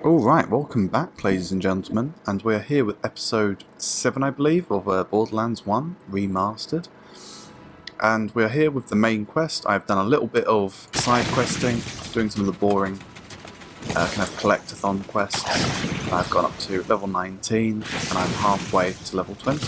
Alright, welcome back ladies and gentlemen, and we're here with episode 7 I believe of Borderlands 1 Remastered. And we're here with the main quest. I've done a little bit of side questing, doing some of the boring kind of collectathon quests. I've gone up to level 19 and I'm halfway to level 20.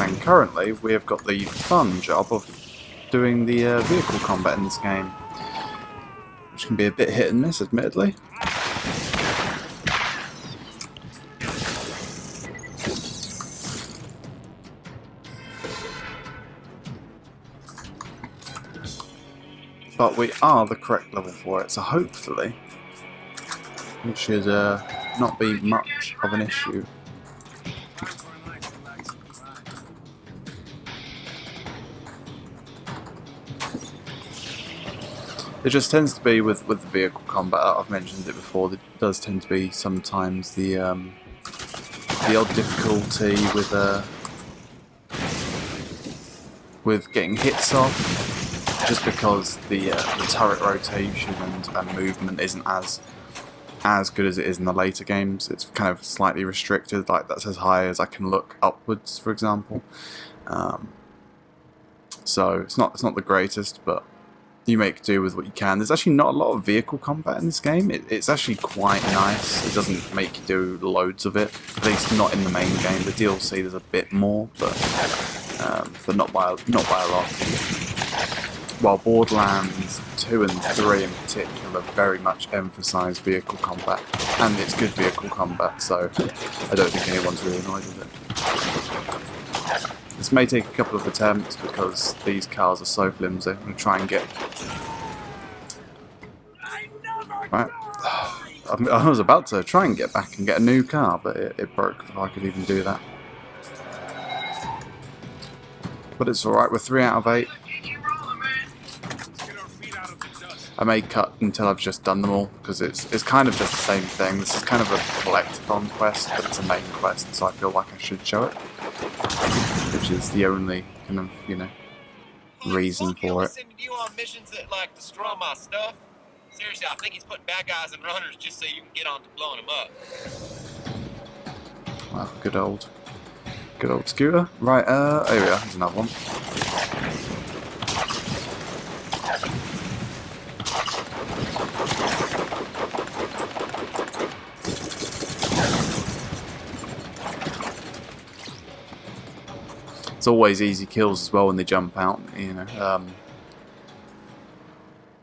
And currently we have got the fun job of doing the vehicle combat in this game, which can be a bit hit and miss, admittedly. But we are the correct level for it, so hopefully it should not be much of an issue. It just tends to be with the vehicle combat. I've mentioned it before. There does tend to be sometimes the odd difficulty with getting hits off, just because the turret rotation and movement isn't as good as it is in the later games. It's kind of slightly restricted. Like that's as high as I can look upwards, for example. So it's not the greatest, but you make do with what you can. There's actually not a lot of vehicle combat in this game. It's actually quite nice. It doesn't make you do loads of it, at least not in the main game. The DLC there's a bit more, but not by a lot. While Borderlands 2 and 3 in particular very much emphasise vehicle combat, and it's good vehicle combat, so I don't think anyone's really annoyed with it. This may take a couple of attempts because these cars are so flimsy. I'm going to try and get... Right. I was about to try and get back and get a new car, but it broke before I could even do that. But it's alright, we're 3 out of 8. I may cut until I've just done them all, because it's kind of just the same thing. This is kind of a collectathon quest, but it's a main quest, so I feel like I should show it. Which is the only kind of, reason for it. You on missions that like destroy my stuff? Seriously, I think he's putting bad guys in runners just so you can get on to blowing them up. Well, good old scooter. Right, here we are. There's another one. It's always easy kills as well when they jump out,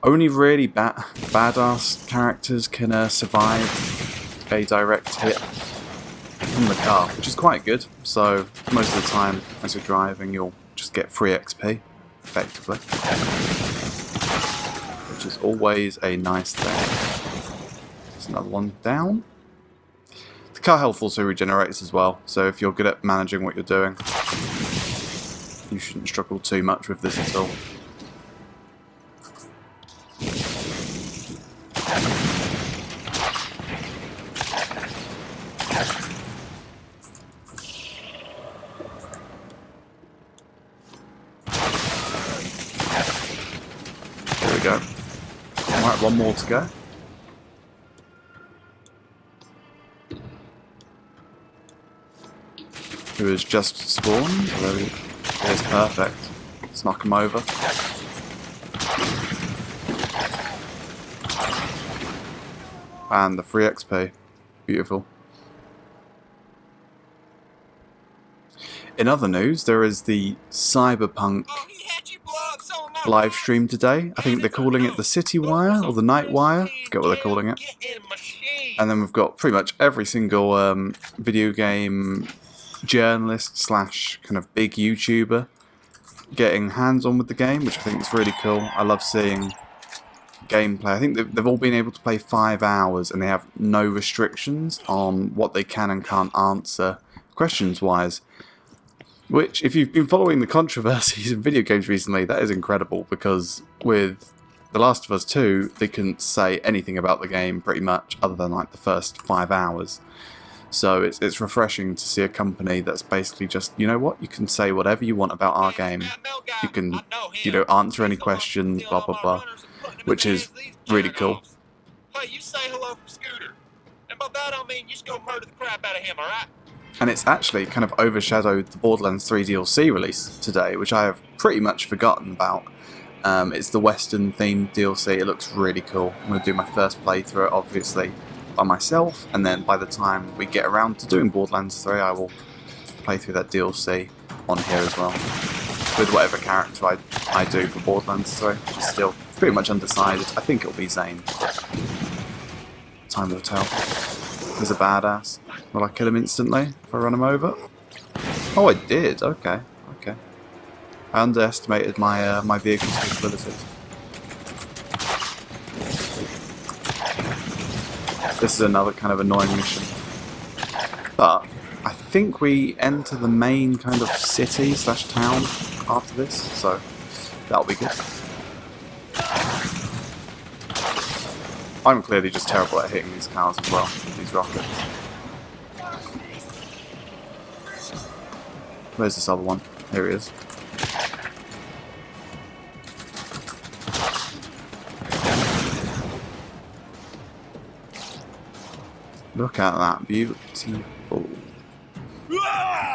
Only really badass characters can survive a direct hit from the car, which is quite good. So most of the time, as you're driving, you'll just get free XP, effectively, which is always a nice thing. There's another one down. The car health also regenerates as well, so if you're good at managing what you're doing, you shouldn't struggle too much with this at all. There we go. Alright, one more to go. Who has just spawned? There's perfect. Let's knock him over. And the free XP. Beautiful. In other news, there is the Cyberpunk live stream today. I think they're calling it the City Wire or the Night Wire. I forget what they're calling it. And then we've got pretty much every single video game journalist / kind of big YouTuber getting hands-on with the game, which I think is really cool. I love seeing gameplay. I think they've all been able to play 5 hours and they have no restrictions on what they can and can't answer questions-wise. Which, if you've been following the controversies in video games recently, that is incredible, because with The Last of Us 2, they couldn't say anything about the game pretty much, other than like the first 5 hours. So it's refreshing to see a company that's basically just, you know what, you can say whatever you want about our game. You can, answer any questions, blah blah blah. which is really cool. Hey, you say hello from Scooter. And by that I mean you just go murder the crap out of him, alright? And it's actually kind of overshadowed the Borderlands 3 DLC release today, which I have pretty much forgotten about. It's the Western themed DLC. It looks really cool. I'm going to do my first playthrough, obviously, by myself, and then by the time we get around to doing Borderlands 3, I will play through that DLC on here as well, with whatever character I do for Borderlands 3, which is still pretty much undecided. I think it'll be Zane. Time will tell. He's a badass. Will I kill him instantly if I run him over? Oh, I did. Okay. Okay. I underestimated my my vehicle's capabilities. This is another kind of annoying mission. But I think we enter the main kind of city / town after this, so that'll be good. I'm clearly just terrible at hitting these cars as well, these rockets. Where's this other one? Here he is. Look at that, beautiful.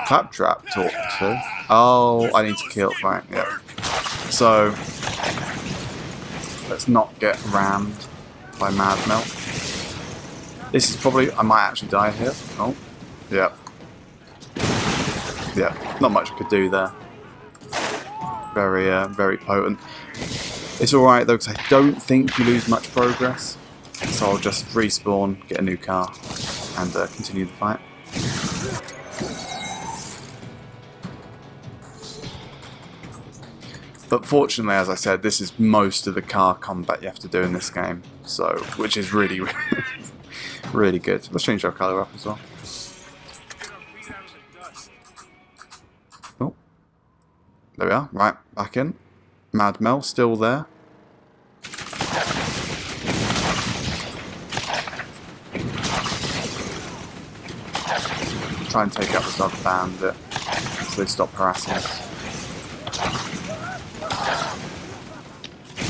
Claptrap talk to. Oh, I need to kill, right, yeah. So, let's not get rammed by Mad Mel. This is probably, I might actually die here. Oh, yeah. Yeah, not much I could do there. Very potent. It's alright though, because I don't think you lose much progress. So I'll just respawn, get a new car, and continue the fight. But fortunately, as I said, this is most of the car combat you have to do in this game, so which is really, really good. Let's change our colour up as well. Oh, there we are. Right, back in. Mad Mel still there. Try and take out this other bandit so they stop harassing us.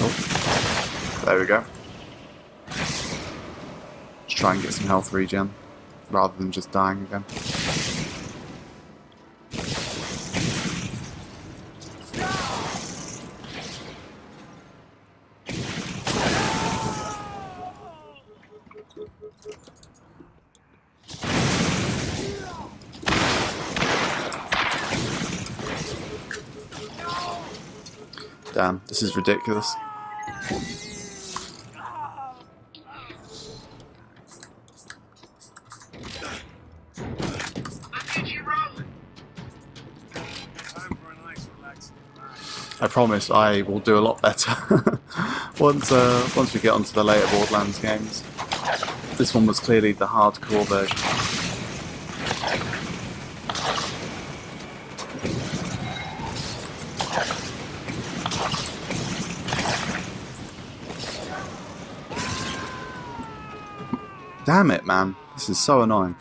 Oh, there we go. Just try and get some health regen rather than just dying again. Damn, this is ridiculous. I promise I will do a lot better once we get onto the later Borderlands games. This one was clearly the hardcore version. Damn it, man. This is so annoying.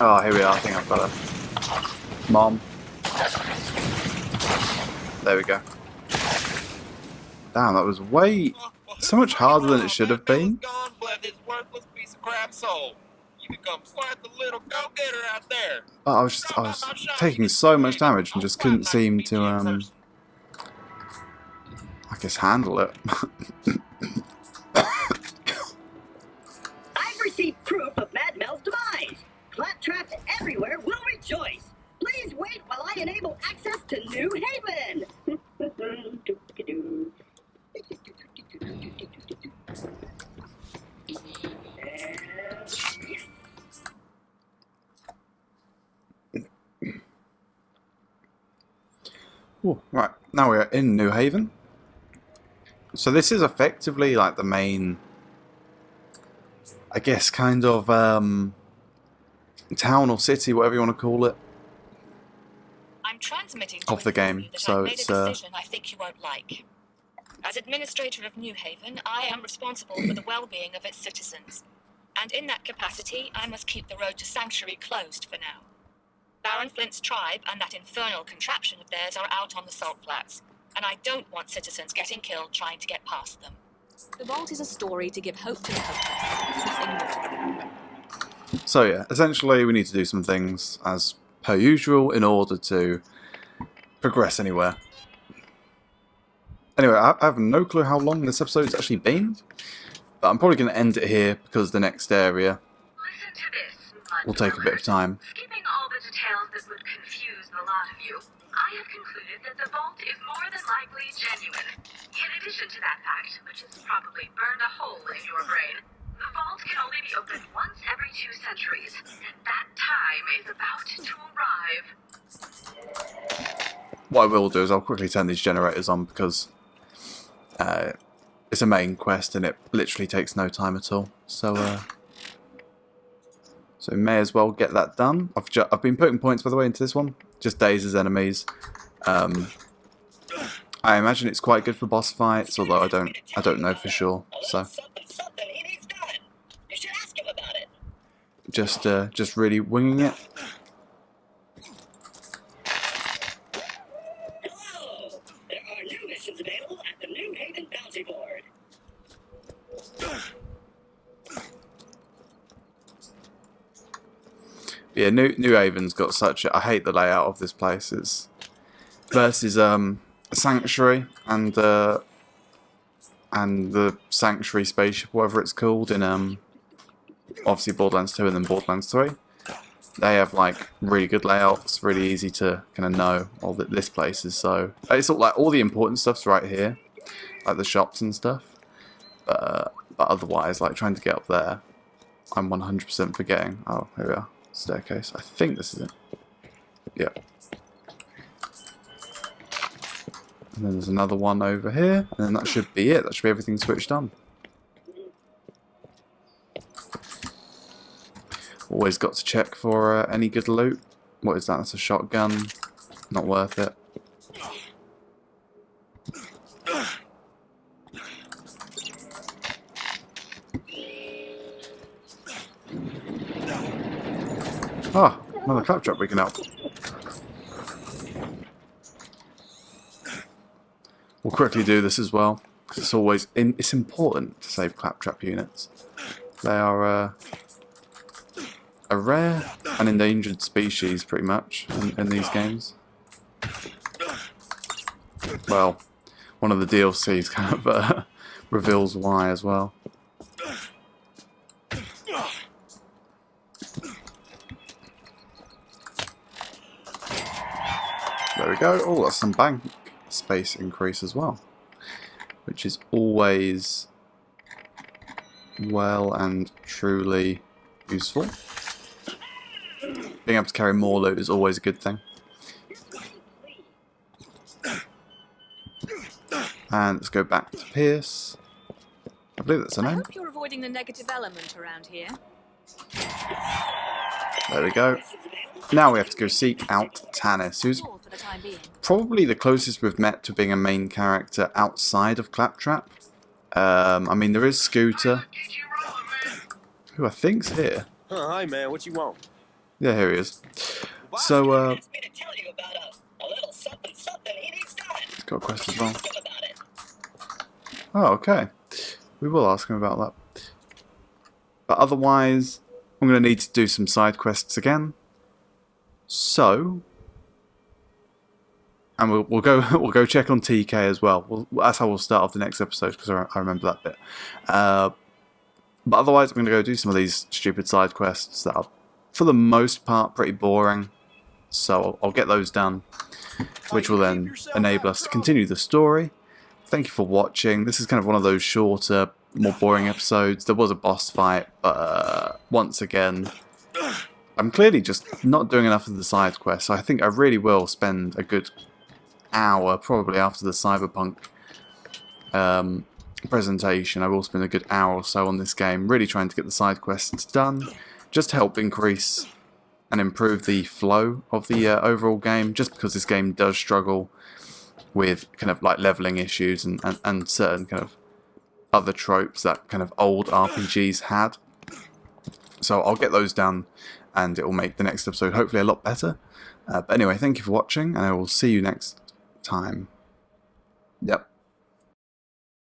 Oh, here we are. I think I've got it. Mom. There we go. Damn, that was way so much harder than it should have been. Gone, bled this worthless piece of crap soul. You become quite the little go-getter out there. But I was taking so much damage and just couldn't seem to I guess handle it. I've received proof of Mad Mel's demise. Claptraps everywhere will rejoice. Please wait while I enable access to New Haven. Ooh, right, now we're in New Haven. So this is effectively like the main, I guess, kind of town or city, whatever you want to call it, I'm transmitting of the game. So I've it's made a decision I think you won't like. As administrator of New Haven, I am responsible for the well-being of its citizens. And in that capacity, I must keep the road to Sanctuary closed for now. Baron Flint's tribe and that infernal contraption of theirs are out on the salt flats, and I don't want citizens getting killed trying to get past them. The Vault is a story to give hope to the hopeless. Nothing more. So yeah, essentially we need to do some things as per usual in order to progress anywhere. Anyway, I have no clue how long this episode's actually been, but I'm probably going to end it here because the next area Listen to this, will take a bit of time. Skipping all the details that would confuse the lot of you, I have concluded that the vault is more than likely genuine. In addition to that fact, which has probably burned a hole in your brain, the vault can only be opened once every 2 centuries, and that time is about to arrive. What I will do is I'll quickly turn these generators on because it's a main quest and it literally takes no time at all. So so may as well get that done. I've been putting points, by the way, into this one. Just days as enemies. I imagine it's quite good for boss fights, although I don't know for sure. So Something he needs done. You should ask him about it. just really winging it. Hello. There are new missions available at the New Haven Bounty Board. Yeah, New Haven's got such a... I hate the layout of this place. It's versus Sanctuary and the Sanctuary spaceship, whatever it's called, in obviously Borderlands 2 and then Borderlands 3. They have like really good layouts, really easy to kind of know all that this place is. So it's all, like, all the important stuff's right here, like the shops and stuff. But otherwise, like trying to get up there, I'm 100% forgetting. Oh, here we are. Staircase. I think this is it. Yep. And then there's another one over here, and then that should be it. That should be everything switched on. Always got to check for any good loot. What is that? That's a shotgun. Not worth it. Ah, another claptrap we can help. We'll quickly do this as well, because it's always it's important to save claptrap units. They are a rare and endangered species, pretty much, in these games. Well, one of the DLCs kind of reveals why as well. There we go. Oh, that's some bank space increase as well, which is always well and truly useful. Being able to carry more loot is always a good thing. And let's go back to Pierce. I believe that's her I name. hope you're avoiding the negative element around here. There we go. Now we have to go seek out Tannis, who's All for the time being. probably the closest we've met to being a main character outside of Claptrap. I mean, there is Scooter, Get you rolling, man. who I think's here. Hi, man. What you want? Yeah, here he is. Boss So, Asked me to tell you about a little something something he needs done. he's got a quest as well. Ask him about it. Oh, okay. We will ask him about that. But otherwise, I'm going to need to do some side quests again. So, and we'll go check on TK as well. That's how we'll start off the next episode because I remember that bit. But otherwise, I'm going to go do some of these stupid side quests that are, for the most part, pretty boring. So I'll get those done, which will then enable us to continue the story. Thank you for watching. This is kind of one of those shorter, more boring episodes. There was a boss fight, but once again, I'm clearly just not doing enough of the side quests. So I think I really will spend a good hour, probably after the Cyberpunk presentation. I will spend a good hour or so on this game, really trying to get the side quests done, just to help increase and improve the flow of the overall game, just because this game does struggle with kind of like leveling issues and certain kind of other tropes that kind of old RPGs had. So I'll get those done and it will make the next episode hopefully a lot better. But anyway, thank you for watching and I will see you next time. Yep.